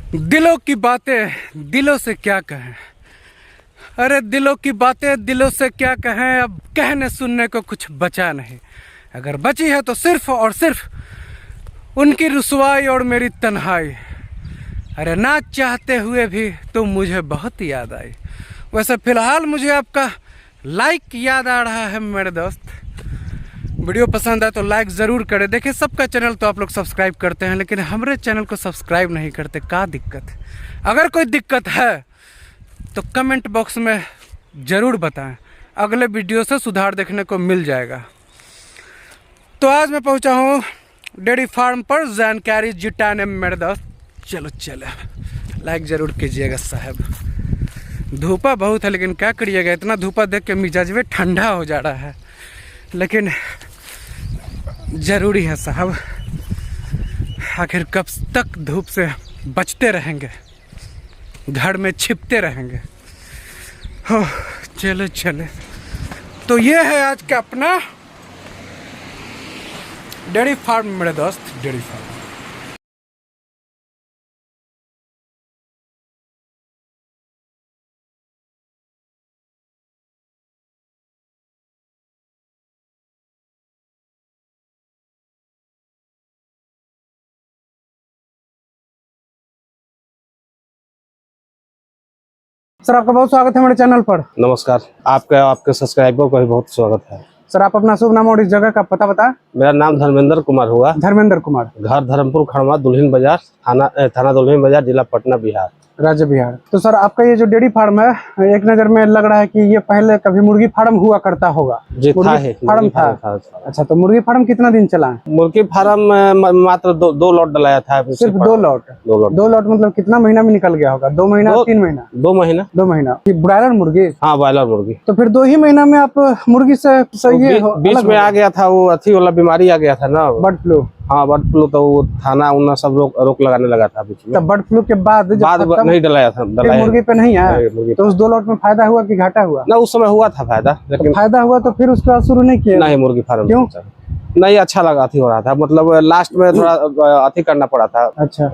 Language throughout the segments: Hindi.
दिलों की बातें दिलों से क्या कहें। अरे दिलों की बातें दिलों से क्या कहें, अब कहने सुनने को कुछ बचा नहीं। अगर बची है तो सिर्फ और सिर्फ उनकी रुसवाई और मेरी तन्हाई। अरे ना चाहते हुए भी तो मुझे बहुत याद आई। वैसे फ़िलहाल मुझे आपका लाइक याद आ रहा है मेरे दोस्त। वीडियो पसंद आए तो लाइक ज़रूर करें। देखिए सबका चैनल तो आप लोग सब्सक्राइब करते हैं, लेकिन हमारे चैनल को सब्सक्राइब नहीं करते। क्या दिक्कत है? अगर कोई दिक्कत है तो कमेंट बॉक्स में ज़रूर बताएं, अगले वीडियो से सुधार देखने को मिल जाएगा। तो आज मैं पहुंचा हूं डेयरी फार्म पर जानकारी जुटाने मेरे दोस्त। चलो लाइक ज़रूर कीजिएगा साहब। धूपा बहुत है, लेकिन क्या करिएगा, इतना धूपा देख के मिजाज में ठंडा हो जा रहा है, लेकिन ज़रूरी है साहब। आखिर कब तक धूप से बचते रहेंगे, घर में छिपते रहेंगे। हो चले तो ये है आज का अपना डेयरी फार्म मेरे दोस्त, डेयरी फार्म। सर आपका बहुत स्वागत है मेरे चैनल पर। नमस्कार। आपके सब्सक्राइबर का भी बहुत स्वागत है। सर आप अपना शुभ नाम और इस जगह का पता बता। मेरा नाम धर्मेंद्र कुमार हुआ। धर्मेंद्र कुमार, घर धर्मपुर खड़मा, दुल्हिन बाजार, थाना दुल्हिन बाजार, जिला पटना, बिहार, राज्य बिहार। तो सर आपका ये जो डेयरी फार्म है, एक नज़र में लग रहा है कि ये पहले कभी मुर्गी फार्म हुआ करता होगा। जी फार्म था। अच्छा, तो मुर्गी फार्म कितना दिन चला है? मुर्गी फार्म मात्र दो लॉट डलाया था। सिर्फ दो लॉट मतलब कितना महीना में निकल गया होगा? 2 महीना 3 महीना? 2 महीना। 2 महीना। ब्रायलर मुर्गी? हाँ, ब्रायलर मुर्गी। तो फिर 2 ही महीना में आप मुर्गी से बीच में आ गया था वो अथी वाला बीमारी आ गया था ना, बर्ड फ्लू। हाँ, बर्ड फ्लू। तो वो थाना उन्ना सब रोक लगाने लगा था बीच में। तो बर्ड फ्लू के बाद नहीं डलाया था। मुर्गी पे नहीं है तो उस 2 लॉट में फायदा हुआ कि घाटा हुआ? ना, उस समय हुआ था फायदा, लेकिन फायदा हुआ तो फिर उसके बाद शुरू नहीं किया? नहीं, मुर्गी फार्म क्यों नहीं अच्छा लगा, अथी हो रहा था, मतलब लास्ट में थोड़ा अथी करना पड़ा था। अच्छा,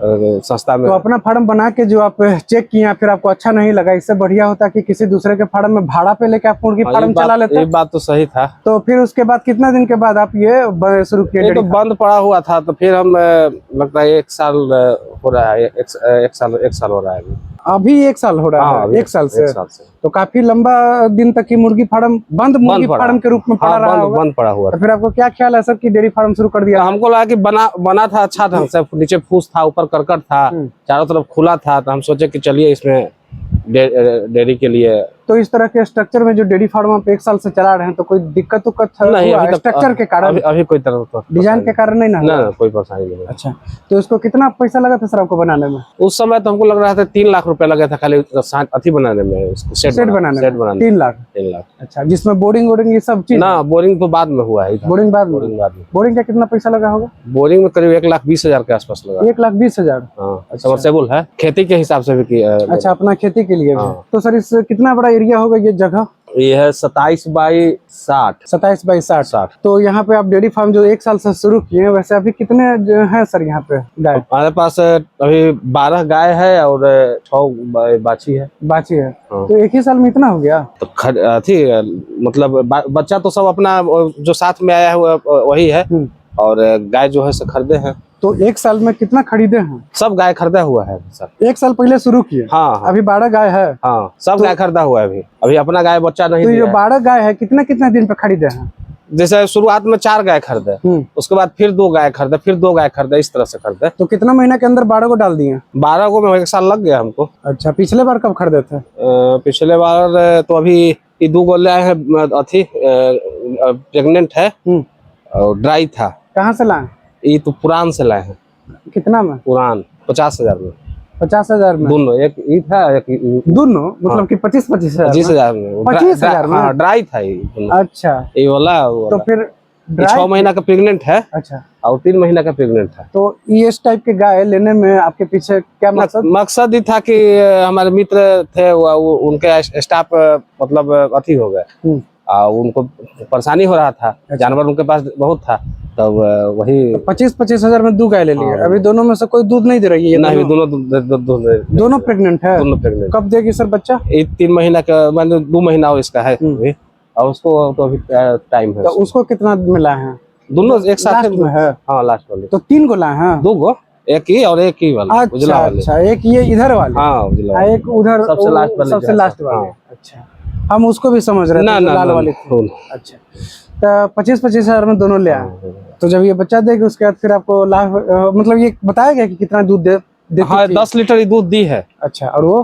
सस्ता में। तो अपना फार्म बना के जो आप चेक किया, फिर आपको अच्छा नहीं लगा, इससे बढ़िया होता कि किसी दूसरे के फार्म में भाड़ा पे लेके आप मुर्गी फार्म चला लेते। ये बात तो सही था। तो फिर उसके बाद कितना दिन के बाद आप ये शुरू किए? तो बंद पड़ा हुआ था, तो फिर हम लगता है 1 साल हो रहा है। 1 साल हो रहा है अभी 1 साल हो रहा है। 1 साल से तो काफी लंबा दिन तक की मुर्गी फार्म मुर्गी फार्म के रूप में पड़ा रहा होगा। बंद पड़ा हुआ। तो फिर आपको क्या ख्याल है सर कि डेयरी फार्म शुरू कर दिया? हमको लगा कि बना था अच्छा ढंग से, नीचे फूस था, ऊपर करकट था, चारों तरफ खुला था, तो हम सोचे कि चलिए इसमें डेयरी के लिए। तो इस तरह के स्ट्रक्चर में जो डेयरी फार्म आप 1 साल से चला रहे हैं, तो कोई दिक्कत नहीं? स्ट्रक्चर के कारण अभी कोई तरह डिजाइन के कारण नहीं ना, कोई परेशानी नहीं। अच्छा, तो इसको कितना पैसा लगा था सर आपको बनाने में? उस समय तो हमको लग रहा था 3 लाख रुपया लगा था खाली अथी बनाने में, सेट बनाने में 3 लाख। अच्छा, जिसमें बोरिंग ये सब चीज? ना, बोरिंग तो बाद में हुआ है। बोरिंग बाद में। बोरिंग का कितना पैसा लगा होगा? बोरिंग में करीब 1,20,000 के आसपास लगा। 1,20,000। समरसेबल है, खेती के हिसाब से भी किया। अच्छा, अपना खेती के लिए भी। तो सर इस कितना बड़ा एरिया होगा ये जगह? ये है 27 बाई 60। 27 बाई 60। तो यहाँ पे आप डेयरी फार्म जो 1 साल से शुरू किए हैं, वैसे अभी कितने हैं सर यहाँ पे गाय? हमारे पास अभी 12 गाय है और 6 बाछी है। बाछी है। तो 1 ही साल में इतना हो गया? तो थी मतलब बच्चा तो सब अपना जो साथ में आया हुआ वही है, और गाय जो है से खरीदे हैं। तो 1 साल में कितना खरीदे हैं? सब गाय खरीदा हुआ है सर। 1 साल पहले शुरू किए? हाँ। अभी 12 गाय है? हाँ, सब गाय खरीदा हुआ है। अभी अपना गाय बच्चा नहीं। तो ये 12 गाय है कितना दिन पे खरीदे हैं? जैसे शुरुआत में 4 गाय खरीदे, उसके बाद फिर 2 गाय खरीदे, फिर 2 गाय खरीदे, इस तरह से खरीदे। तो कितना महीना के अंदर 12 को डाल दिए? 12 को में 1 साल लग गया हमको। अच्छा, पिछले बार कब खरीदे थे? पिछले बार तो अभी ये 2 गोले हैं, अथी प्रेग्नेंट है और ड्राई था। कहाँ से लाए? ये तो पुरान से लाए हैं। कितना में? पुरान 50,000 में। 50,000 में दोनों? एक ये था, एक दोनों मतलब कि 25,000 में। 25,000 में? हाँ, ड्राई था ये। अच्छा, ये वाला तो फिर 6 महीना का प्रेग्नेंट है। अच्छा, और 3 महीना का प्रेग्नेंट है। तो इस टाइप के गाय लेने में आपके पीछे क्या मकसद ही था कि हमारे मित्र थे, उनके स्टाफ मतलब अथी हो गए, उनको परेशानी हो रहा था, जानवर उनके पास बहुत था, तब वही 25-25 हजार में 2 गाय ले लिए। अभी दोनों में से कोई दूध नहीं दे रही है? नहीं, दोनों प्रेग्नेंट है? दोनों प्रेग्नेंट। कब देगी सर बच्चा? 3 महीना का, मतलब 2 महीना हो इसका है अभी, और उसको तो अभी टाइम है। तो उसको कितना मिला है? दोनों एक साथ में है? हाँ, लास्ट वाले। तो 3 को लाए हैं? 2 गो, एक ही और एक ही वाला। अच्छा अच्छा, एक ये इधर वाले, हाँ, एक उधर सबसे लास्ट वाले। अच्छा, हम उसको भी समझ रहे थे लाल वाले। अच्छा, तो 25-25 हजार में दोनों ले आए। तो जब ये बच्चा देगी उसके बाद फिर आपको लाभ, मतलब ये बताया गया कि कितना दूध देती हाँ, 10 लीटर ही दूध दी है। अच्छा, और वो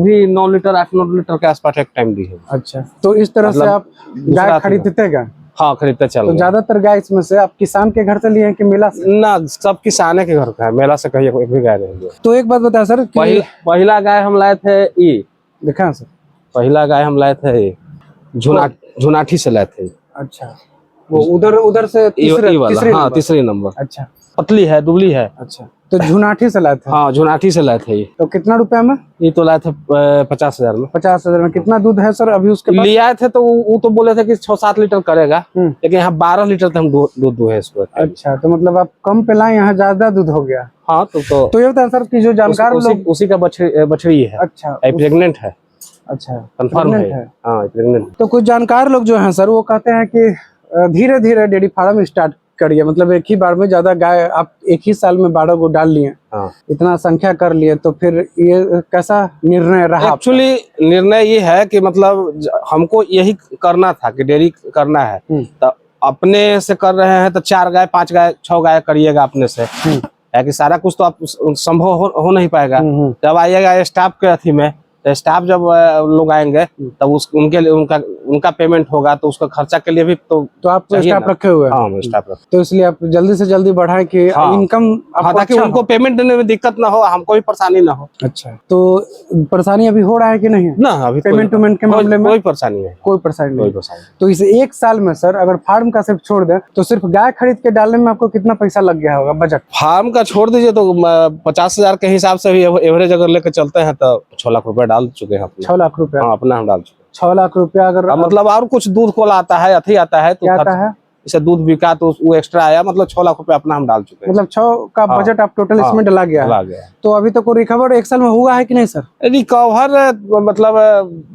भी 9 लीटर 8-9 लीटर के आसपास एक टाइम दी है। अच्छा, तो इस तरह से आप गाय खरीदते क्या? हाँ, खरीदते चल। तो ज्यादातर गाय इसमें से आप किसान के घर से लिए हैं कि मेला से? ना, सब किसान के घर का है, मेला से कहीं एक भी गाय नहीं। तो एक बात बताया सर, पहला गाय हम लाए थे ये, देखा सर, पहला गाय हम लाए थे झुनाठी से लाए थे। अच्छा, वो उधर से तीसरे नंबर। अच्छा, पतली है, दुबली है। अच्छा, तो झुनाठी से लाए थे? हाँ, झुनाठी से लाए थे। तो कितना रुपया में? ये तो लाए थे 50 हजार में। 50 हजार में। कितना दूध है सर अभी उसके पास? लिया थे तो वो तो बोले थे कि 6-7 लीटर करेगा, लेकिन यहाँ 12 लीटर तक हम दूध दुहे इसको। अच्छा, तो मतलब आप कम पे लाए, यहाँ ज्यादा दूध हो गया। हाँ, तो ये बताया सर कि जो जानकार लोग, उसी का बछड़ी है। अच्छा, प्रेग्नेंट है। अच्छा, कंफर्म है। हाँ, प्रेग्नेंट। तो कुछ जानकार लोग जो हैं सर, वो कहते हैं कि धीरे धीरे डेयरी फार्म स्टार्ट करिए, मतलब एक ही बार में ज्यादा गाय आप एक ही साल में 12 को डाल लिए। हाँ। इतना संख्या कर लिए, तो फिर ये कैसा निर्णय रहा? एक्चुअली निर्णय ये है कि मतलब हमको यही करना था कि डेयरी करना है, तो अपने से कर रहे हैं तो 4 गाय 5 गाय 6 गाय करिएगा अपने से, है कि सारा कुछ तो आप संभव हो नहीं पाएगा। जब आइएगा स्टाफ के अथी में, तो स्टाफ जब लोग आएंगे तब उनके लिए उनका पेमेंट होगा, तो उसका खर्चा के लिए भी तो आप स्टाफ रखे हुए हैं? हाँ, स्टाफ रखे। तो इसलिए आप जल्दी से जल्दी बढ़ाएं कि इनकम, ताकि उनको पेमेंट देने में दिक्कत ना हो, हमको भी परेशानी ना हो। अच्छा, तो परेशानी अभी हो रहा है कि नहीं? ना, अभी पेमेंट के मामले में कोई परेशानी नहीं। कोई परेशानी नहीं। तो इस 1 साल में सर अगर फार्म का सिर्फ छोड़ दें तो सिर्फ गाय खरीद के डालने में आपको कितना पैसा लग गया होगा बजट? फार्म का छोड़ दीजिए तो 50 हजार के हिसाब से भी एवरेज अगर लेकर चलते हैं तो 6 लाख रुपए डाल चुके हैं। 6 लाख रुपया? हाँ, अपना हम डाल चुके। 6 लाख रुपया अगर मतलब और कुछ दूध को आता है, अथी आता है, तो आता है, इसे दूध बिका तो वो एक्स्ट्रा आया, मतलब 6 लाख रुपया अपना हम डाल चुके हैं। मतलब 6 का बजट आप टोटल इसमें डला गया। तो अभी तक रिकवर 1 साल में हुआ है कि नहीं सर? रिकवर मतलब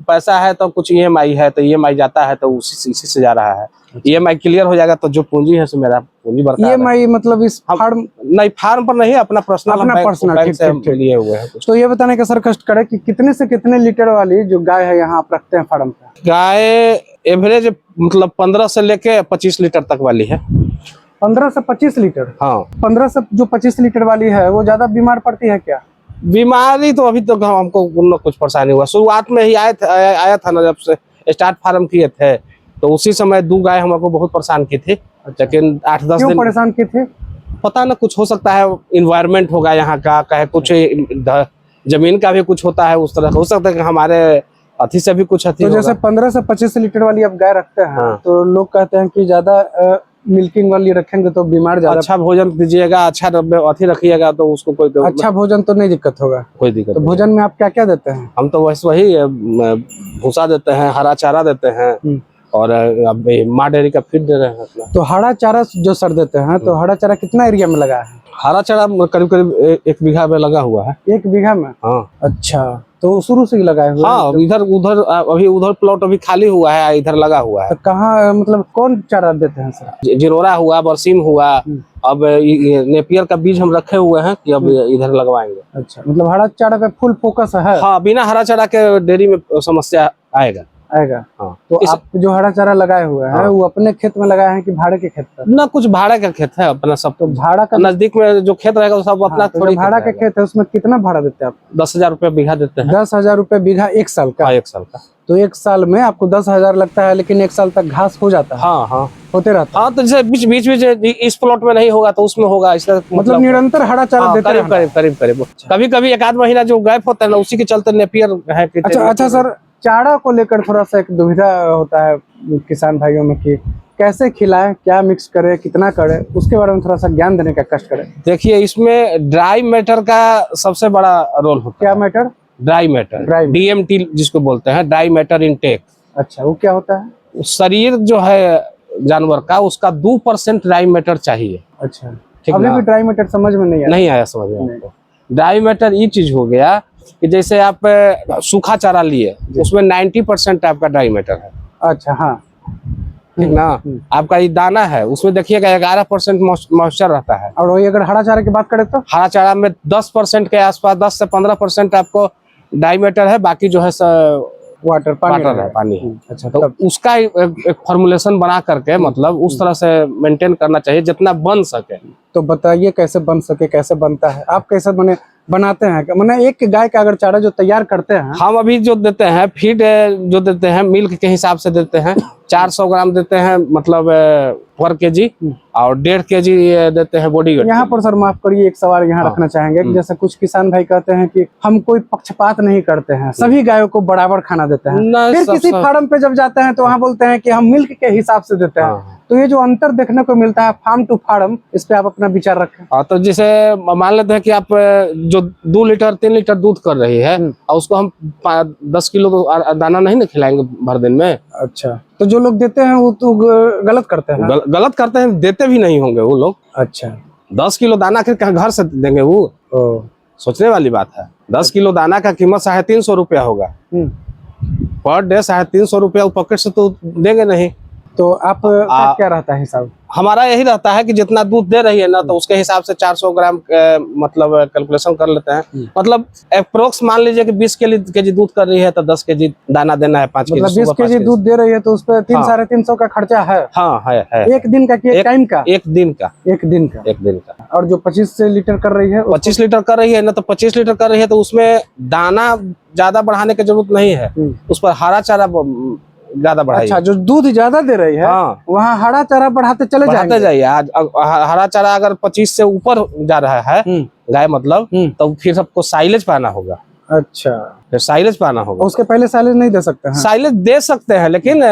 पैसा है तो कुछ EMI है, तो EMI जाता है तो उसी से जा रहा है। EMI क्लियर हो जाएगा तो जो पूंजी है मेरा पूंजी बरकरार। EMI मतलब इस फार्म नहीं, फार्म पर नहीं, अपना पर्सनल लिए हुए हैं। तो ये बताने का सर कष्ट करे कि कितने से कितने लीटर वाली जो गाय है यहाँ आप रखते हैं फार्म पे? गाय एवरेज मतलब 15 से लेके 25 लीटर तक वाली है। 15 से 25 लीटर? हाँ। 15 से जो 25 लीटर वाली है वो ज्यादा बीमार पड़ती है क्या? बीमारी तो अभी तक हमको कुछ परेशानी हुआ, शुरुआत में ही आया था ना, जब से स्टार्ट फार्म किए थे तो उसी समय 2 गाय हमको बहुत परेशान की थी। लेकिन 8-10 दिन परेशान की थी? पता ना, कुछ हो सकता है, इन्वायरमेंट होगा यहाँ का, कहे कुछ जमीन का भी कुछ होता है, उस तरह हो सकता है कि हमारे अथी से भी कुछ अथी। तो जैसे 15 से 25 लीटर वाली आप गाय रखते हैं, हाँ। तो लोग कहते हैं कि ज्यादा मिल्किंग वाली रखेंगे तो बीमार ज्यादा। अच्छा भोजन दीजिएगा, अच्छा अथी रखिएगा तो उसको कोई अच्छा भोजन तो नहीं दिक्कत होगा? कोई दिक्कत। तो भोजन में आप क्या क्या देते हैं? हम तो वही भूसा देते हैं, हरा चारा देते हैं, और अब माँ डेयरी का फीड दे रहे हैं अपना। तो हरा चारा जो सर देते हैं, तो हरा चारा कितना एरिया में लगा है? हरा चारा करीब 1 बीघा में लगा हुआ है। 1 बीघा में? हाँ। अच्छा, तो शुरू से ही लगाए हुए? हाँ, इधर उधर अभी उधर प्लॉट अभी खाली हुआ है, इधर लगा हुआ है। तो कहाँ, मतलब कौन चारा देते हैं सर? जिरोरा हुआ, बरसीम हुआ, अब नेपियर का बीज हम रखे हुए हैं कि अब इधर लगवाएंगे। अच्छा, मतलब हरा चारा पे फुल फोकस है? हाँ, बिना हरा चारा के डेयरी में समस्या आएगा। हाँ। तो आप जो हरा चारा लगाए हुए हैं, वो अपने खेत में लगाए हैं कि भाड़े के खेत पर? ना, कुछ भाड़े का खेत है अपना सब। तो भाड़ा का नजदीक में जो खेत रहेगा वो सब अपना। तो थोड़ी भाड़ा का खेत है, उसमें कितना भाड़ा देते हैं आप? 10,000 रुपया बीघा देते हैं। 10,000 रुपया बीघा 1 साल का? 1 साल का। तो 1 साल में आपको 10,000 लगता है, लेकिन 1 साल तक घास हो जाता है? हाँ हाँ, होते रहता है। हाँ, तो जैसे बीच इस प्लॉट में नहीं होगा तो उसमें होगा, इस मतलब निरंतर हरा चारा देते हैं? करीब कभी कभी 1 आध महीना जो गैप होता है ना, उसी के चलते नेपियर है। अच्छा सर, चारा को लेकर थोड़ा सा एक दुविधा होता है किसान भाइयों में कि कैसे खिलाएं, क्या मिक्स करें, कितना करें, उसके बारे में थोड़ा सा ज्ञान देने का कष्ट करें। देखिए, इसमें ड्राई मैटर का सबसे बड़ा रोल होता है। क्या मैटर? ड्राई मैटर, DMT जिसको बोलते हैं, ड्राई मैटर इनटेक। अच्छा, वो क्या होता है? शरीर जो है जानवर का, उसका 2% ड्राई मैटर चाहिए। अच्छा, ठीक अभी ना? भी ड्राई मैटर समझ में नहीं आया। नहीं आया समझ में आपको? ड्राई मैटर ये चीज हो गया कि जैसे आप सूखा चारा लिए, उसमें 90% आपका ड्राई मैटर है। अच्छा, हाँ। ठीक ना? आपका ये दाना है, उसमें देखिएगा 11% मॉइस्चर रहता है। और वही अगर हरा चारा की बात करें तो हरा चारा में 10% के आसपास, 10 से 15% आपको ड्राई मैटर है, बाकी जो है वाटर पानी वाटर है, पानी है। अच्छा, तो तब उसका एक फॉर्मुलेशन बना करके मतलब उस तरह से मेंटेन करना चाहिए जितना बन सके। तो बताइए कैसे बन सके, कैसे बनता है, आप कैसे बनाते हैं? मैंने एक गाय का अगर चारा जो तैयार करते हैं, हम अभी जो देते हैं फीड जो देते हैं मिल्क के हिसाब से देते हैं। 400 ग्राम देते हैं मतलब पर केजी, और 1.5 केजी देते हैं बॉडी वेट। यहाँ पर सर माफ करिए, एक सवाल यहाँ रखना चाहेंगे कि जैसे कुछ किसान भाई कहते हैं कि हम कोई पक्षपात नहीं करते हैं, सभी गायों को बराबर खाना देते हैं। फिर किसी फार्म पे जब जाते हैं तो वहाँ बोलते हैं कि हम मिल्क के हिसाब से देते हैं। तो ये जो अंतर देखने को मिलता है फार्म टू फार्म, इस पे आप अपना विचार रखें। हाँ, तो जैसे मान लेते हैं कि आप जो 2 लीटर 3 लीटर दूध कर रही है, और उसको हम 10 किलो दाना नहीं ना खिलाएंगे भर दिन में। अच्छा, तो जो लोग देते हैं वो तो गलत करते हैं। गलत करते हैं, देते भी नहीं होंगे वो लोग। अच्छा, 10 किलो दाना के घर से देंगे वो? सोचने वाली बात है। 10 किलो दाना का कीमत 350 रुपया होगा पर डे। 350 रुपया पॉकेट से तो देंगे नहीं। तो आप क्या रहता है हिसाब? हमारा यही रहता है कि जितना दूध दे रही है ना, तो उसके हिसाब से 400 ग्राम मतलब कैलकुलेशन कर लेते हैं। मतलब अप्रोक्स मान लीजिए कि 20 केजी दूध कर रही है तो 10 केजी दाना देना है। 5 केजी, मतलब 20 केजी दूध दे रही है तो उस पर 300-350 का खर्चा है। हाँ है। एक दिन का कि एक टाइम का? एक दिन का। एक दिन का। एक दिन का। और जो 25 लीटर कर रही है, 25 लीटर कर रही है ना, तो 25 लीटर कर रही है तो उसमें दाना ज्यादा बढ़ाने की जरूरत नहीं है। उस पर हरा चारा ज्यादा बढ़ाइए। अच्छा, जो दूध ज्यादा दे रही है वहाँ हरा चारा बढ़ाते जाइए। आज हरा चारा अगर 25 से ऊपर जा रहा है गाय मतलब, तो फिर सबको साइलेज पाना होगा। अच्छा, फिर साइलेज पाना होगा। उसके पहले साइलेज नहीं दे सकते हैं? साइलेज दे सकते हैं, लेकिन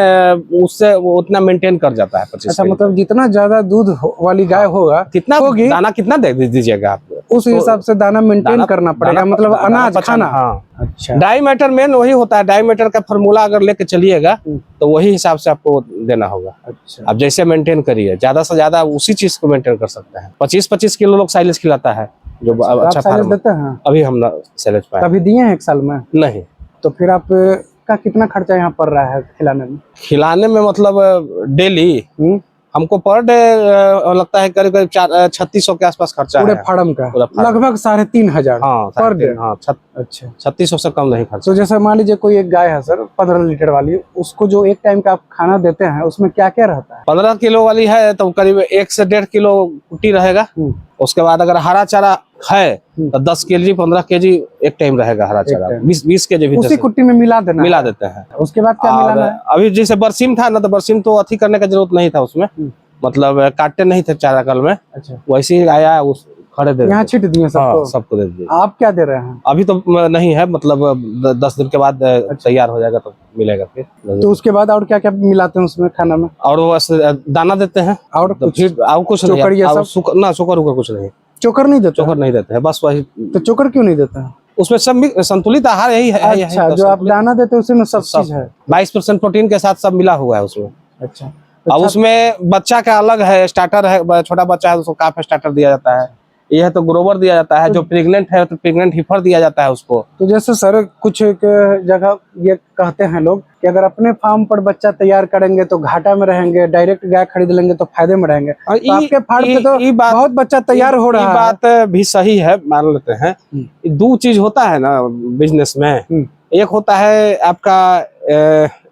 उससे वो उतना मेंटेन कर जाता है 25। अच्छा, मतलब जितना ज्यादा दूध वाली गाय होगा, कितना होगी, दाना कितना दे दीजिएगा आप, उस हिसाब से दाना मेंटेन करना पड़ेगा। मतलब अनाज खाना। हाँ। अच्छा, डाई मैटर मेन वही होता है। डाई मैटर का फॉर्मूला अगर लेके चलिएगा तो वही हिसाब से आपको देना होगा। अच्छा, आप जैसे मेंटेन करिए, ज्यादा से ज्यादा उसी चीज को मेंटेन कर सकते हैं। 25-25 किलो लोग साइलेज खिलाता है जो अच्छा साइलेज देते हैं। अभी हम ना साइलेज पाए। कभी दिए हैं एक साल में? नहीं। तो फिर आप का कितना खर्चा यहाँ पड़ रहा है खिलाने में? खिलाने में मतलब डेली हमको पर डे लगता है करीब 3600 के आसपास खर्चा पूरे है। फार्म का लगभग 3500 पर डे। अच्छा, 3600 से कम नहीं खर्चा। तो जैसे मान लीजिए कोई एक गाय है सर 15 लीटर वाली, उसको जो एक टाइम का आप खाना देते हैं उसमें क्या क्या रहता है? 15 किलो वाली है तो करीब 1 से 1.5 किलो कुट्टी रहेगा। उसके बाद अगर हरा चारा है तो 10 केजी 15 केजी एक टाइम रहेगा हरा चारा। 20 केजी उसी कुट्टी में मिला देते हैं। उसके बाद क्या मिलाना है? अभी जैसे बरसीम था ना, तो बरसीम तो अथी करने का जरूरत नहीं था उसमें, मतलब काटते नहीं थे चारा कल में। अच्छा, वैसे ही आया उस खड़े दे यहाँ छिट दिए सबको दे दिए। आप क्या दे रहे हैं? अभी तो नहीं है, मतलब 10 दिन के बाद तैयार हो जाएगा तो मिलेगा फिर। तो उसके बाद और क्या क्या मिलाते हैं उसमें खाना में? और बस दाना देते हैं और फिर कुछ नहीं। चोकर कुछ नहीं। चोकर नहीं देते हैं, बस वही। तो चोकर क्यों नहीं देते हैं? उसमें सब संतुलित आहार यही है। अच्छा, जो आप दाना देते हैं उसमें सब चीज है। 22% प्रोटीन के साथ सब मिला हुआ है उसमें। अच्छा, अब उसमें बच्चा का अलग है, स्टार्टर है। छोटा बच्चा है उसको काफ स्टार्टर दिया जाता है। यह तो ग्रोवर दिया जाता है। जो प्रेग्नेंट है तो प्रेग्नेंट हीफर दिया जाता है उसको। तो जैसे सर कुछ जगह ये कहते हैं लोग कि अगर अपने फार्म पर बच्चा तैयार करेंगे तो घाटा में रहेंगे, डायरेक्ट गाय खरीद लेंगे तो फायदे में रहेंगे। तो आपके फार्म पे तो बहुत बच्चा तैयार हो रहा है। बात भी सही है, मान लेते हैं। दो चीज होता है ना बिजनेस में। एक होता है आपका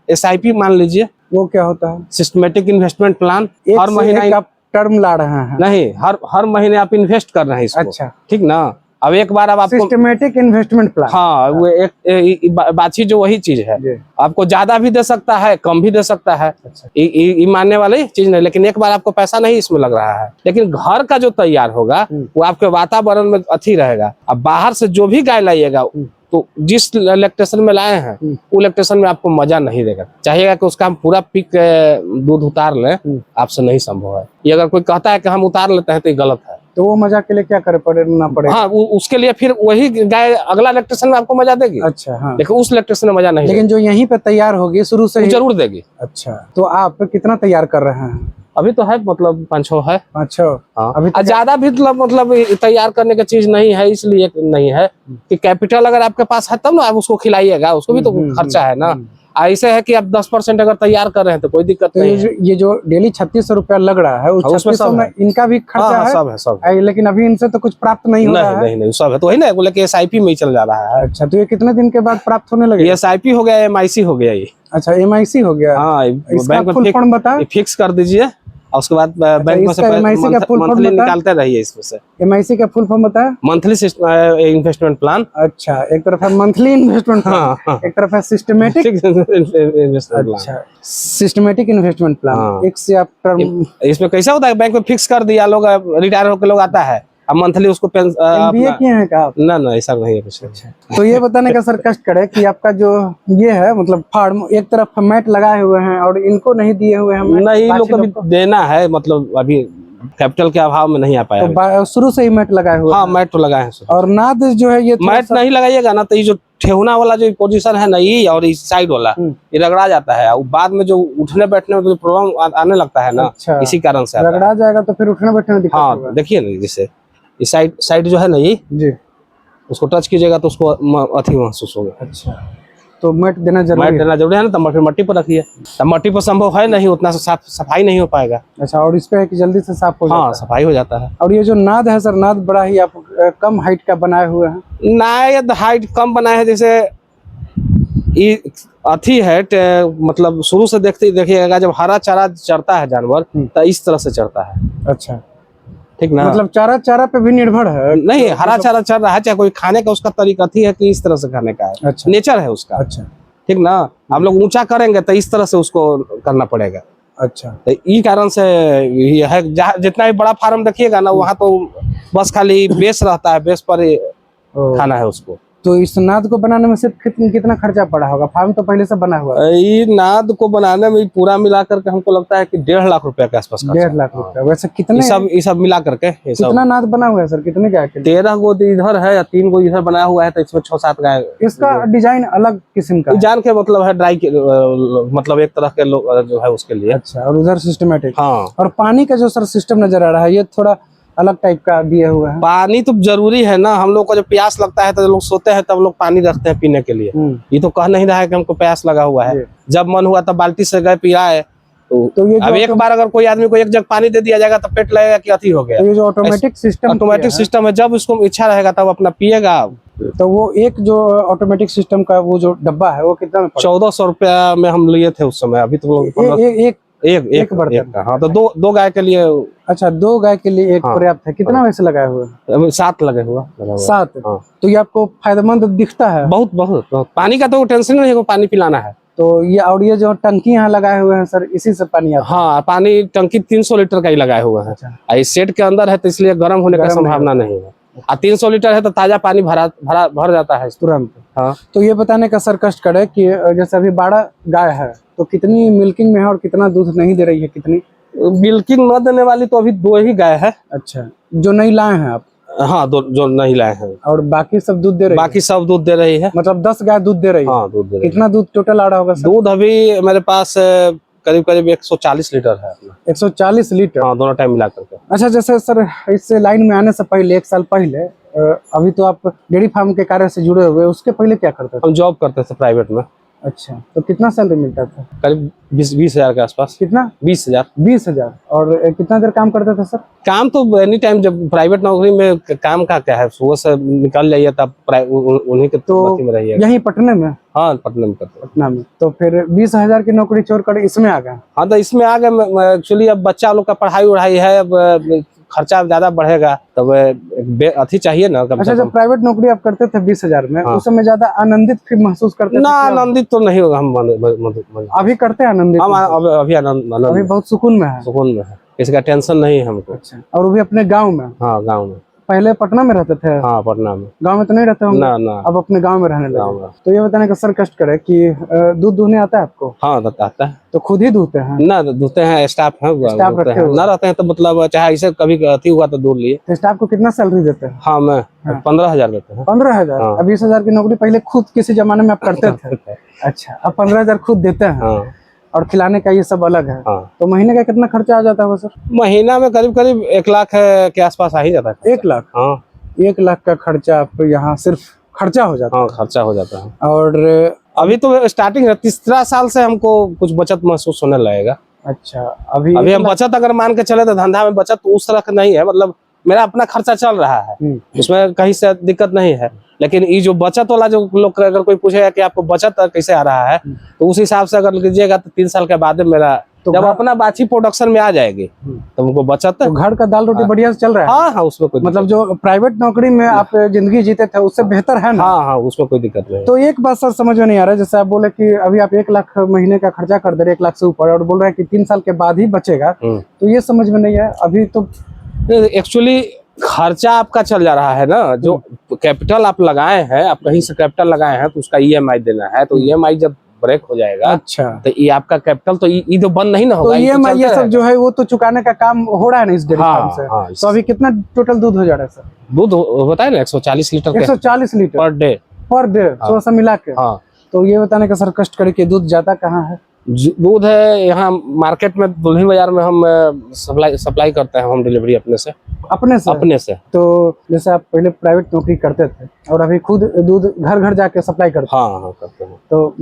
SIP मान लीजिए। वो क्या होता है? Systematic investment plan. हर महीने आप टर्म ला रहे हैं? नहीं, हर महीने आप इन्वेस्ट कर रहे हैं इसको। अच्छा, ठीक ना। अब एक बार अब आपको सिस्टमेटिक इन्वेस्टमेंट प्लान। हाँ, वो एक बात जो वही चीज है। आपको ज्यादा भी दे सकता है, कम भी दे सकता है। अच्छा, ये मानने वाली चीज नहीं। लेकिन एक बार आपको पैसा नहीं इसमें लग रहा है। लेकिन घर का जो तैयार होगा वो आपके वातावरण में अच्छी रहेगा। अब बाहर से जो भी गाय लाइएगा तो जिस इलेक्ट्रेशन में लाए हैं वो इलेक्ट्रेशन में आपको मजा नहीं देगा। चाहिएगा कि उसका हम पूरा पीक दूध उतार लें, आपसे नहीं संभव है। ये अगर कोई कहता है कि हम उतार लेते हैं तो ये गलत है। तो वो मजा के लिए क्या करे पड़े ना पड़े? हाँ उसके लिए फिर वही गाय अगला इलेक्ट्रिशियन में आपको मजा देगी। अच्छा हाँ। लेकिन उस इलेक्ट्रिशियन में मजा नहीं लेकिन जो यहीं पे तैयार होगी शुरू से देगी, ही? जरूर देगी। अच्छा, तो आप कितना तैयार कर रहे हैं? अभी तो है मतलब 5-6 है। अच्छा, हाँ अभी तो ज्यादा भी मतलब तैयार करने की चीज नहीं है, इसलिए नहीं है कि कैपिटल अगर आपके पास है तब ना आप उसको खिलाइएगा, उसको भी तो खर्चा है ना। ऐसे है कि आप 10% अगर तैयार कर रहे हैं तो कोई दिक्कत तो नहीं है। ये जो डेली 3600 रुपया लग रहा है, उस उसमें 3600 सब में है। इनका भी खर्चा है? सब है सब है। लेकिन अभी इनसे तो कुछ प्राप्त नहीं हो रहा है। नहीं सब है, तो वही ना बोले कि SIP में ही चल जा रहा है। अच्छा, तो ये कितने दिन के बाद प्राप्त होने लगे? ये SIP हो गया, MIC हो गया ये। अच्छा, MIC हो गया। हाँ इसका बैंक फुल में फॉर्म बता। फिक्स कर दीजिए और उसके बाद बैंक में से इसका MIC का फुल फॉर्म मंथली बता। निकालते रहिए इसमें से। MIC का फुल फॉर्म बताया? Monthly investment plan. अच्छा, एक तरफ है मंथली इन्वेस्टमेंट प्लान, एक तरफ है सिस्टमेटिक। Investment plan. अच्छा, सिस्टमेटिक इन्वेस्टमेंट प्लान। एक से आप टर्म। इसमें कैसा होता है, बैंक में फिक्स कर दिया, लोग रिटायर होकर लोग आता है, अब मंथली उसको MBA किए हैं क्या आप? ना ऐसा नहीं है कुछ। अच्छा, तो ये बताने का सर कष्ट करे कि आपका जो ये है मतलब फार्म, एक तरफ मैट लगाए हुए हैं और इनको नहीं दिए हुए हैं। नहीं लोग को भी देना है, मतलब अभी कैपिटल के अभाव में नहीं आ पाया। तो शुरू से ही मैट लगाए हुए? हाँ मैट तो लगाए हैं। और नाद जो है ये मैट नहीं लगाइएगा ना तो ये जो ठेहुना वाला जो पोजीशन है ना, ये और इस साइड वाला ये रगड़ा जाता है, और बाद में जो उठने बैठने में जो प्रॉब्लम आने लगता है ना। अच्छा, इसी कारण से रगड़ा जाएगा तो फिर उठने बैठने में दिक्कत होगा। हाँ देखिए ना, जैसे इस साइड जो है ना ये जी, उसको टच कीजिएगा तो उसको अथी महसूस होगा। अच्छा, तो मैट देना जरूरी है? मैट देना जरूरी है ना, तो फिर मट्टी पर रखिए। तब मट्टी पर संभव है नहीं, उतना सफाई नहीं हो पाएगा। अच्छा, और इस पे है कि जल्दी से साफ हो जाता है? हाँ सफाई हो जाता है। और ये जो नाद है सर, नाद बड़ा ही आप कम हाइट का बनाए हुए हैं? नाद हाइट कम बनाए है, जैसे ये अथी है मतलब शुरू से देखिएगा, जब हरा चारा चरता है जानवर तो इस तरह से चरता है। अच्छा, ठीक ना, मतलब चारा पे भी निर्भर है? नहीं हरा चारा चल रहा है, चाहे कोई खाने का उसका तरीका थी है कि इस तरह से खाने का है। अच्छा, नेचर है उसका। अच्छा, ठीक ना, हम लोग ऊंचा करेंगे तो इस तरह से उसको करना पड़ेगा। अच्छा, तो ई कारण से ये है, जितना भी बड़ा फार्म देखिएगा ना वहाँ तो बस खाली बेस रहता है, बेस पर खाना है उसको। तो इस नाद को बनाने में सिर्फ कितना खर्चा पड़ा होगा? फार्म तो पहले से बना हुआ है। ये नाद को बनाने में पूरा मिला करके हमको लगता है कि 1.5 लाख रुपया के आसपास। 1.5 लाख रुपया? वैसे कितने ये सब मिला करके कितना नाद बना हुआ है सर? कितने गाय के? 13 गो इधर है या 3 गो इधर बनाया हुआ है, तो इसमें 6-7 गाय। इसका डिजाइन अलग किस्म का जान के मतलब है ड्राई मतलब एक तरह के जो है उसके लिए। अच्छा, और उधर सिस्टमेटिक। हाँ, और पानी का जो सर सिस्टम नजर आ रहा है, ये थोड़ा अलग टाइप का दिया हुआ है। पानी तो जरूरी है ना, हम लोग को जब प्यास लगता है तो लोग सोते हैं तब लोग पानी रखते हैं पीने के लिए। ये तो कह नहीं रहा है कि हमको प्यास लगा हुआ है, जब मन हुआ तब बाल्टी से गए पिया है। तो ये अब एक बार अगर कोई आदमी को एक जग पानी दे दिया जाएगा तो पेट लगेगा कि अथी हो गया। तो ये जो ऑटोमेटिक सिस्टम है, जब उसको इच्छा रहेगा तब अपना पिएगा। तो वो एक जो ऑटोमेटिक सिस्टम का वो जो डब्बा है वो कितना में? 1400 रुपया में हम लिए थे उस समय। अभी तो एक बर्तन का। हाँ, तो दो गाय के लिए। अच्छा, 2 गाय के लिए एक पर्याप्त है। कितना वैसे लगाए हुए हैं? 7 लगे हुआ 7। हाँ। तो ये आपको फायदेमंद दिखता है? बहुत बहुत बहुत। पानी का तो टेंशन नहीं है, पानी पिलाना है तो ये। और ये जो टंकी यहाँ लगाए हुए हैं सर, इसी से पानी आता है? हाँ, पानी टंकी 300 लीटर का ही लगाए हुआ है। इस सेट के अंदर है तो इसलिए गर्म होने का संभावना नहीं है। 300 लीटर है तो ताजा पानी भर जाता है तुरंत। हाँ, तो ये बताने का सर कष्ट करे कि जैसे अभी 12 गाय है तो कितनी मिल्किंग में है और कितना दूध नहीं दे रही है? कितनी मिल्किंग न देने वाली तो अभी 2 ही गाय है। अच्छा, जो नहीं लाए हैं आप? हाँ, जो नहीं लाए हैं। और बाकी सब दूध दे रही बाकी सब दूध दे रही है। मतलब 10 गाय दूध दे रही है? हाँ, दूध दे रही है। कितना दूध टोटल आ रहा होगा सर? दूध अभी मेरे पास करीब 140 लीटर है अपना। 140 लीटर? हाँ, दोनों टाइम मिला करके। अच्छा, जैसे सर इससे लाइन में आने से पहले 1 साल पहले, अभी तो आप डेयरी फार्म के कार्य से जुड़े हुए, उसके पहले क्या करते थे? हम जॉब करते थे प्राइवेट में। अच्छा, तो कितना सैलरी मिलता था? करीब 20 हजार के आसपास। कितना? 20 हजार। 20 हजार। और कितना देर काम करते थे सर? काम तो एनी टाइम, जब प्राइवेट नौकरी में काम का क्या है, सुबह से निकल जाइए तब उन्हीं के तो में रहिए। यही पटने में? हाँ, पटना में करते। पटना में। तो फिर 20 हजार की नौकरी छोड़ कर इसमें आ गए? हाँ, तो इसमें आ गए। एक्चुअली अब बच्चा लोग का पढ़ाई है, अब खर्चा ज्यादा बढ़ेगा तब अथी चाहिए ना। अच्छा, जब प्राइवेट नौकरी आप करते थे 20 हजार में, उस समय ज्यादा आनंदित फिर महसूस करते ना? आनंदित तो नहीं होगा। हम अभी करते हैं आनंदित? हम अभी आनंद अभी बहुत सुकून में है? सुकून में है, इसका टेंशन नहीं है हमको। अच्छा, और वो भी अपने गाँव में? हाँ, गाँव में। पहले पटना में रहते थे? हाँ पटना में। गांव में तो नहीं रहते होंगे? ना ना। अब अपने गांव में रहने गाँव लगे। में। तो ये बताने का सर कष्ट करे कि दूध दूहने आता है आपको? हाँ आता है। तो खुद ही दूहते हैं? ना धोते हैं, स्टाफ है, स्टाफ धोते रखे हैं। हुए? ना रहते हैं तो मतलब चाहे ऐसे कभी अति हुआ तो दूध लिए। तो स्टाफ को कितना सैलरी देते हैं? हाँ मैं 15,000 देते हैं। 15,000? हाँ। अब 20,000 की नौकरी पहले खुद किसी जमाने में आप करते थे? अच्छा, अब 15,000 खुद देते हैं। हाँ। और खिलाने का ये सब अलग है। हाँ। तो महीने का कितना खर्चा आ जाता है सर? महीना में करीब करीब 1 लाख के आसपास आ ही जाता है। 1 लाख? हाँ 1 लाख का खर्चा आप यहाँ सिर्फ खर्चा हो जाता हाँ खर्चा हो जाता है। है। और अभी तो स्टार्टिंग है, तीसरा साल से हमको कुछ बचत महसूस होने लगेगा। अच्छा, अभी अभी 1 हम लाख? बचत अगर मान के चले तो धंधा में बचत उस तरह का नहीं है, मतलब मेरा अपना खर्चा चल रहा है, उसमें कहीं से दिक्कत नहीं है। लेकिन ये जो बचत वाला जो लोग अगर कोई पूछेगा कि आपको बचत कैसे आ रहा है, तो उस हिसाब से अगर लीजिएगा तो 3 साल के बाद मेरा तो जब अपना बाछी प्रोडक्शन में आ जाएगी तो हमको बचत। तो घर का दाल रोटी बढ़िया से चल रहा है? हाँ हाँ उसमें कोई मतलब जो प्राइवेट नौकरी में आप जिंदगी जीते थे उससे बेहतर है ना? हाँ हाँ उसमें कोई दिक्कत नहीं। तो एक बात सर समझ में नहीं आ रहा है, जैसे आप बोले कि अभी आप 1 लाख महीने का खर्चा कर दे रहे, 1 लाख से ऊपर, और बोल रहे हैं कि 3 साल के बाद ही बचेगा, तो ये समझ में नहीं है अभी तो। एक्चुअली खर्चा आपका चल जा रहा है ना, जो कैपिटल आप लगाए हैं, आप कहीं से कैपिटल लगाए हैं तो उसका ईएमआई देना है, तो ईएमआई जब ब्रेक हो जाएगा अच्छा तो ये आपका कैपिटल तो ये तो बंद नहीं ना तो होगा। ईएमआई ये सब जो है वो तो चुकाने का काम हो रहा है ना इस डेयरी फार्म से? हाँ, तो अभी कितना टोटल दूध हो जा रहा है सर? दूध बताए ना 140 litre 140 litre per day. Per day, थोड़ा सा मिला के? हाँ। तो ये बताने का सर कष्ट करे कि दूध जाता कहाँ है? दूध है यहाँ मार्केट में, दुल्हिन बाजार में हम सप्लाई करते हैं, होम डिलीवरी अपने से। अपने से। तो जैसे आप पहले प्राइवेट नौकरी करते थे और अभी खुद दूध घर घर जाके सप्लाई करते हैं? हाँ हाँ करते हैं। तो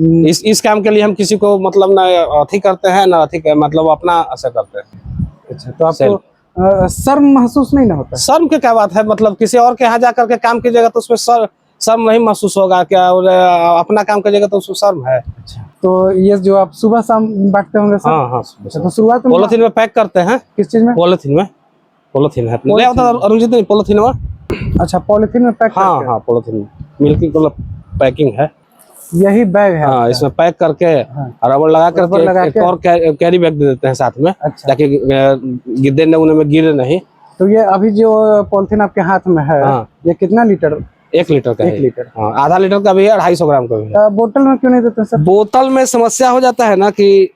इस काम के लिए हम किसी को मतलब ना अथी करते हैं ना अथी, मतलब अपना ऐसा करते हैं। अच्छा, तो आपको शर्म महसूस नहीं ना होता? शर्म की क्या बात है, मतलब किसी और के यहाँ जा करके काम कीजिएगा तो उसमें शर्म नहीं महसूस होगा क्या, और अपना काम कीजिएगा तो उसमें शर्म है। अच्छा, तो ये जो आप सुबह शाम बांटते होंगे सर? हाँ हाँ। तो शुरुआत में पॉलिथीन में पैक करते हैं। किस चीज में? पॉलिथीन है ले आता अरुण जी, पॉलिथीन में। अच्छा, पॉलिथीन में पैक हाँ करके? हाँ पॉलिथीन मिल्की मतलब पैकिंग है। यही बैग है? हाँ इसमें पैक करके रबर लगा करके एक और कैरी बैग दे देते हैं साथ में, ताकि गिद्दे ने उन्हें में गिरे नहीं। तो ये अभी जो पॉलिथीन आपके हाथ में है, ये कितना लीटर? 1 लीटर का है। 1 लीटर? हाँ, आधा लीटर का भी है, 250 ग्राम का भी है। बोतल में क्यों नहीं देते सर? बोतल में समस्या हो जाता है ना कि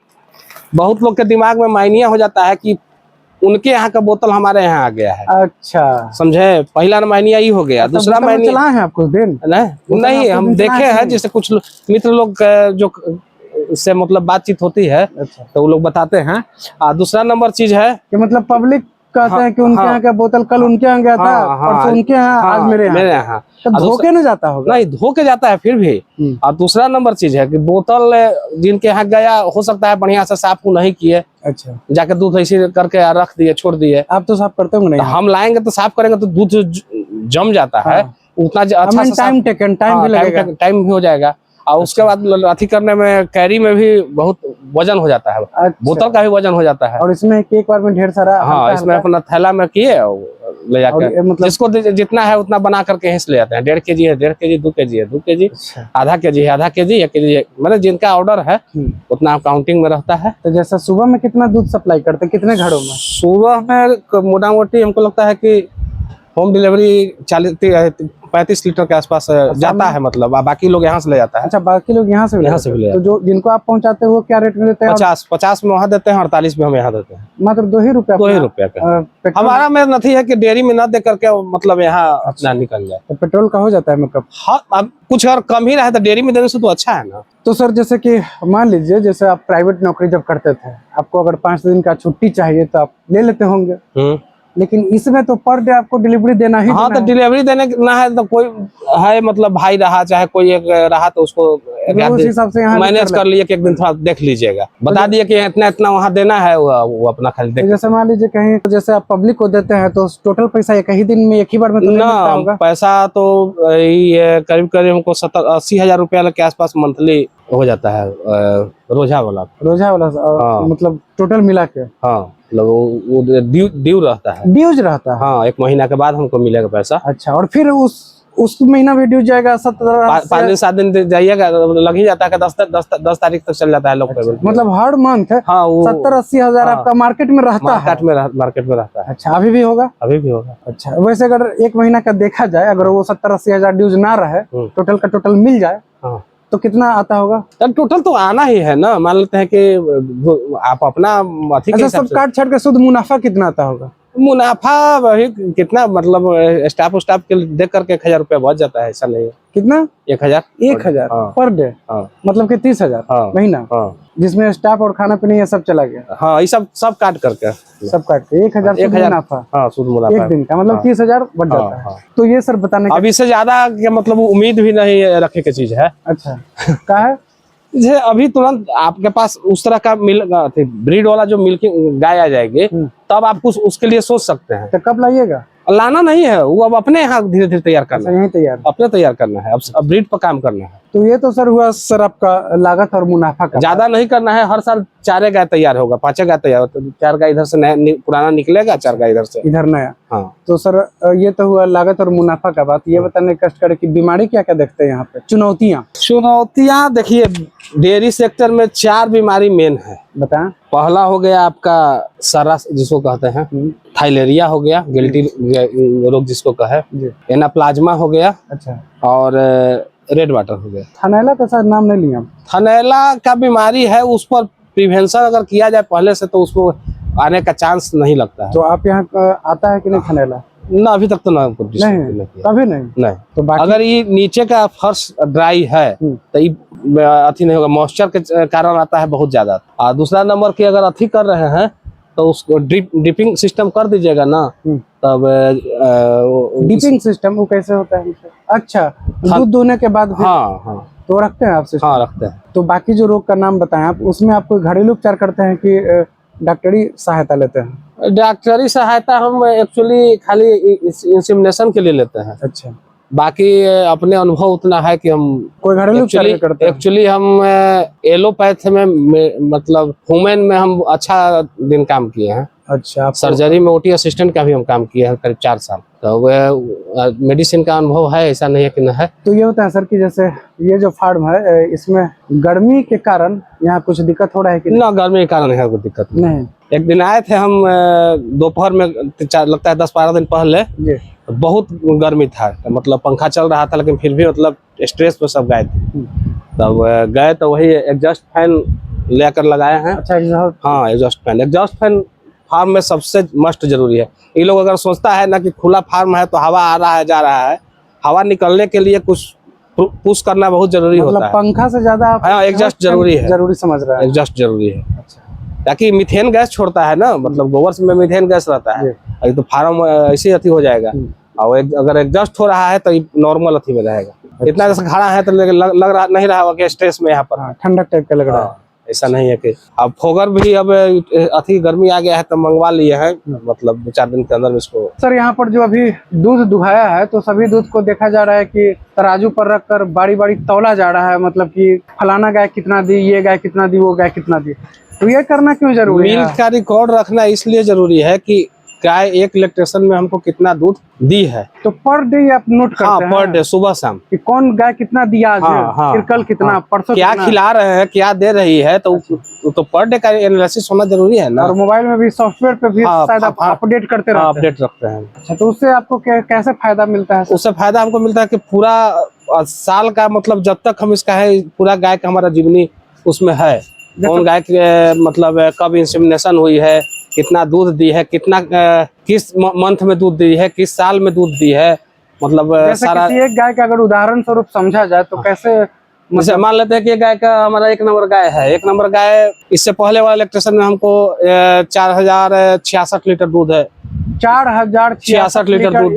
बहुत लोग के दिमाग में मायनिया हो जाता है कि उनके यहाँ का बोतल हमारे यहाँ आ गया है। अच्छा, समझे, पहला मायनिया ही हो गया। दूसरा मायनिया चला है आप कुछ दिन? नहीं हम देखे हैं, जैसे कुछ मित्र लोग जो से मतलब बातचीत होती है तो वो लोग बताते हैं। दूसरा नंबर चीज है कि मतलब पब्लिक कहते हैं कि उनके यहाँ का बोतल कल उनके यहाँ गया था, परसों उनके यहाँ, आज मेरे यहाँ। तो धोके नहीं जाता होगा? नहीं धोके जाता है फिर भी। और दूसरा नंबर चीज है कि बोतल जिनके यहाँ गया हो सकता है बढ़िया से साफ नहीं किए, अच्छा, जाके दूध ऐसे करके रख दिए, छोड़ दिए। आप तो साफ करते होंगे? नहीं, हम लाएंगे तो साफ करेंगे तो दूध जम जाता है उतना अच्छा से। टाइम भी लगेगा, टाइम भी हो जाएगा। और उसके बाद अथी करने में कैरी में भी बहुत वजन हो जाता है। अच्छा। बोतल का भी वजन हो जाता है। और इसमें एक बार में ढेर सारा? हाँ इसमें अपना थैला में किए ले जाकर, मतलब जिसको जितना है उतना बना करके हिस्स ले जाते हैं। 1.5 kg है 1.5 kg, 2 kg है 2 kg, आधा kg है आधा kg, 1 kg, मतलब जिनका ऑर्डर है उतना काउंटिंग में रहता है। तो जैसा सुबह में कितना दूध सप्लाई करते हैं, कितने घरों में? सुबह में मोटा मोटी हमको लगता है कि होम डिलीवरी 35 लीटर के आसपास जाता है, मतलब बाकी लोग यहाँ से ले जाता है। अच्छा, बाकी लोग यहाँ से भी ले जाते हैं। तो जो जिनको आप पहुँचाते हैं वो क्या रेट में देते हैं? 50 में वहाँ देते हैं, 48 में हम यहाँ देते हैं। मात्र 2 ही रुपया? 2 ही रुपया का। हमारा में नहीं है कि डेयरी में न दे करके मतलब यहाँ अपना निकल जाए। तो पेट्रोल का हो जाता है मेकअप? हाँ, अब कुछ अगर कम ही रहे तो डेयरी में देने से तो अच्छा है ना। तो सर जैसे कि मान लीजिए, जैसे आप प्राइवेट नौकरी जब करते थे, आपको अगर 5 दिन का छुट्टी चाहिए तो आप ले लेते होंगे, लेकिन इसमें तो पर डे आपको डिलीवरी देना ही। हाँ, तो डिलीवरी देने ना है तो कोई है, मतलब भाई रहा चाहे कोई एक रहा तो उसको उस हिसाब से मैनेज कर लिए कि एक दिन थोड़ा देख लीजिएगा, बता दिए कि इतना इतना वहाँ देना है, वो अपना खाली देख। जैसे मान लीजिए कहीं जैसे आप पब्लिक को देते हैं तो टोटल पैसा एक ही दिन में एक ही बार में तो नहीं मिलता होगा? पैसा तो ये करीब करीब हमको 70-80 हजार रुपया के आसपास मंथली हो जाता है, रोजा वाला मतलब टोटल मिला के। हाँ, मतलब वो ड्यू रहता है। ड्यूज रहता है? हाँ, 1 महीना के बाद हमको मिलेगा पैसा। अच्छा, और फिर उस महीना भी ड्यू जाएगा 17 5 दिन 7 दिन जाइएगा, लग ही जाता है कि 10 तारीख तक चल जाता है लोग पेमेंट। मतलब हर मंथ हाँ, वो 70-80 हजार हाँ, आपका मार्केट में रहता है। मार्केट में रहता है। अच्छा, अभी भी होगा? अभी भी होगा। अच्छा, वैसे अगर एक महीना का देखा जाए, अगर वो 70-80 हजार ड्यूज ना रहे, टोटल का टोटल मिल जाए, हाँ, तो कितना आता होगा? टोटल तो आना ही है ना। मान लेते हैं कि आप अपना अथी के अच्छा, हिसाब सब से काट छाट के शुद्ध मुनाफा कितना आता होगा? मुनाफा वही कितना, मतलब स्टाफ के देख करके 1000 रुपया बहुत जाता है, ऐसा नहीं है। कितना? 1000 1000 हाँ, पर डे? हाँ, मतलब कि 30,000 हाँ, महीना, हाँ, जिसमें स्टाफ और खाना पीना ये सब चला गया? हाँ, ये सब काट करके सब काट के 1000 शुद्ध मुनाफा? हाँ, शुद्ध मुनाफा एक दिन का मतलब हाँ, 30,000 बढ़ हाँ, जाता है। हाँ। तो ये सर बताने अब इससे ज्यादा के मतलब उम्मीद भी नहीं रखे की चीज है। अच्छा, क्या है? जैसे अभी तुरंत आपके पास उस तरह का ब्रीड वाला जो मिल्किंग गाय आ जाएगी, तब आप उसके लिए सोच सकते हैं। तो कब लाइएगा? लाना नहीं है, वो अब अपने यहाँ धीरे धीरे तैयार करना है। यही तैयार अपने तैयार करना है, अब ब्रीड पर काम करना है। तो ये तो सर हुआ सर आपका लागत और मुनाफा का। ज्यादा नहीं करना है। हर साल 4 गाय तैयार होगा, 5 गाय तैयार होगा, तो 4 गाय इधर से नया पुराना निकलेगा, 4 गाय इधर से इधर नया। हाँ। तो सर ये तो हुआ लागत और मुनाफा का बात। ये बताने कष्ट करे कि बीमारी क्या क्या देखते हैं यहाँ पे, चुनौतियाँ? देखिए, डेयरी सेक्टर में 4 बीमारी मेन है। बताएं। पहला हो गया आपका सरा, जिसको कहते हैं, थाइलेरिया हो गया, गिल्टी रोग जिसको कहे, एनाप्लाज्मा हो गया, अच्छा, और रेड वाटर हो गया। थनैला का सर नाम नहीं लिया। थनैला का बीमारी है, उस पर प्रिवेंशन अगर किया जाए पहले से, तो उसको आने का चांस नहीं लगता है। तो आप यहाँ आता है कि नहीं थनैला? ना, अभी तक तो ना, नहीं, कभी नहीं। तो बाकी अगर ये नीचे का फर्श ड्राई है तो ये अथी नहीं होगा, मॉइस्चर के कारण आता है बहुत ज्यादा। और दूसरा नंबर की अगर अथी कर रहे हैं तो उसको ड्रिपिंग सिस्टम कर दीजिएगा ना, तब डिपिंग सिस्टम वो कैसे होता है? अच्छा, दूध दोने के बाद फिर हाँ, हाँ, तो रखते हैं आप सिस्टम? हाँ, रखते हैं। तो बाकी जो रोग का नाम बताएं आप, उसमें आप कोई घरेलू उपचार करते हैं कि डॉक्टरी सहायता लेते हैं? डॉक्टरी सहायता हम एक्चुअली खाली इंसेमिनेशन के लिए लेते हैं। अच्छा, बाकी अपने अनुभव उतना है कि हम कोई घरेलू उपचार भी करते हैं? एक्चुअली हम एलोपैथ में मतलब ह्यूमन में हम अच्छा दिन काम किए हैं। अच्छा, सर्जरी में ओटी असिस्टेंट का भी हम काम किए हैं करीब 4 साल। तो वह मेडिसिन का अनुभव है, ऐसा नहीं है कि न है। तो ये होता है सर कि जैसे ये जो फार्म है, इसमें गर्मी के कारण यहाँ कुछ दिक्कत हो रहा है कि ना? गर्मी के कारण है, कोई दिक्कत नहीं। एक दिन आए थे हम दोपहर में, लगता है 10-12 दिन पहले, बहुत गर्मी था, मतलब पंखा चल रहा था, लेकिन फिर भी मतलब स्ट्रेस पे सब गए थे। तब गए तो वही एग्जॉस्ट फैन लेकर लगाए हैं। अच्छा, हाँ, एग्जॉस्ट फैन फार्म में सबसे मस्ट जरूरी है। ये लोग अगर सोचता है ना कि खुला फार्म है तो हवा आ रहा है जा रहा है, हवा निकलने के लिए कुछ पुश करना बहुत जरूरी होता है। पंखा से ज्यादा हाँ, एग्जॉस्ट जरूरी है, जरूरी समझ रहा है। एग्जॉस्ट जरूरी है। अच्छा, ताकि मीथेन गैस छोड़ता है ना, मतलब गोबर में मीथेन गैस रहता है, अभी तो फार्म ऐसे अथी हो जाएगा। और अगर एग्जॉस्ट हो रहा है तो नॉर्मल अथी में रहेगा। इतना जैसे खड़ा है तो लग रहा नहीं रहा कि स्ट्रेस में यहाँ पर ठंडक टाइप का लग रहा है। ऐसा नहीं है कि अब फोगर भी अब अथी गर्मी आ गया है तो मंगवा लिए हैं, मतलब 2-4 दिन के अंदर इसको। सर यहाँ पर जो अभी दूध दुहाया है, तो सभी दूध को देखा जा रहा है कि तराजू पर रखकर बारी बारी तौला जा रहा है, मतलब कि फलाना गाय कितना दी, ये गाय कितना दी, वो गाय कितना दी। तो ये करना क्यों जरूरी है? मिल्क का रिकॉर्ड रखना इसलिए जरूरी है कि गाय एक लैक्टेशन में हमको कितना दूध दी है। तो पर डे आप नोट करते हैं? पर डे, सुबह शाम, कि कौन गाय कितना दिया आज, फिर कल कितना, परसों क्या खिला रहे हैं, क्या दे रही है, तो पर डे का एनालिसिस होना जरूरी है ना। और मोबाइल में भी, सॉफ्टवेयर पे भी शायद आप अपडेट करते रहते हैं? अपडेट रखते हैं। अच्छा, तो उससे आपको कैसे फायदा मिलता है? उससे फायदा हमको मिलता है कि पूरा साल का, मतलब जब तक हम इसका है, पूरा गाय का हमारा जीवनी उसमें है। कौन गाय के मतलब कब इंसेमिनेशन हुई है, कितना दूध दी है, कितना किस मंथ में दूध दी है, किस साल में दूध दी है, मतलब सारा। किसी एक गाय का अगर उदाहरण स्वरूप समझा जाए तो कैसे? जैसे मान लेते हैं कि गाय का हमारा 1 नंबर गाय है। 1 नंबर गाय, इससे पहले वाले लैक्टेशन में हमको 4066 लीटर दूध है। 4066 लीटर दूध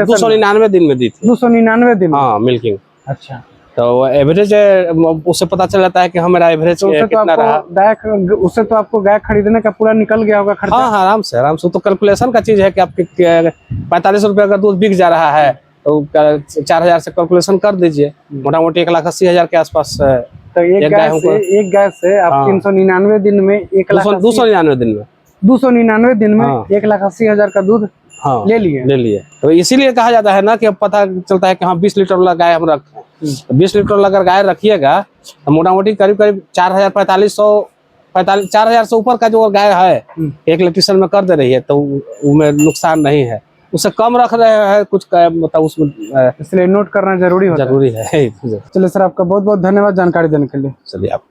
299 दिन में दी थी। 299 दिन? हाँ, मिल्किंग। अच्छा, तो एवरेज उससे पता चल जाता है कि हमें एवरेज कितना रहा। उससे तो आपको गाय खरीदने का पूरा निकल गया होगा खर्चा? हाँ, आराम से। तो कैलकुलेशन का चीज है कि आपके 45 रुपए अगर दूध बिक जा रहा है तो 4000 से कैलकुलेशन कर दीजिए, मोटा मोटी 1,80,000 के आसपास। तो एक गाय से आप 399 दिन में 299 दिन में 1,80,000 का दूध हाँ ले लिए। ले लिए। तो इसीलिए कहा जाता है ना कि अब पता चलता है कि हाँ 20 लीटर वाला गाय हम रखें। तो 20 लीटर वाला अगर गाय रखिएगा तो मोटा मोटी करीब करीब 4,000 से ऊपर का जो गाय है 1 इलेक्ट्रिशियन में कर दे रही है, तो उसमें नुकसान नहीं है। उससे कम रख रहे हैं कुछ मतलब उसमें इसलिए नोट करना जरूरी होता है। जरूरी है। चलिए सर, आपका बहुत बहुत धन्यवाद जानकारी देने के लिए। चलिए आप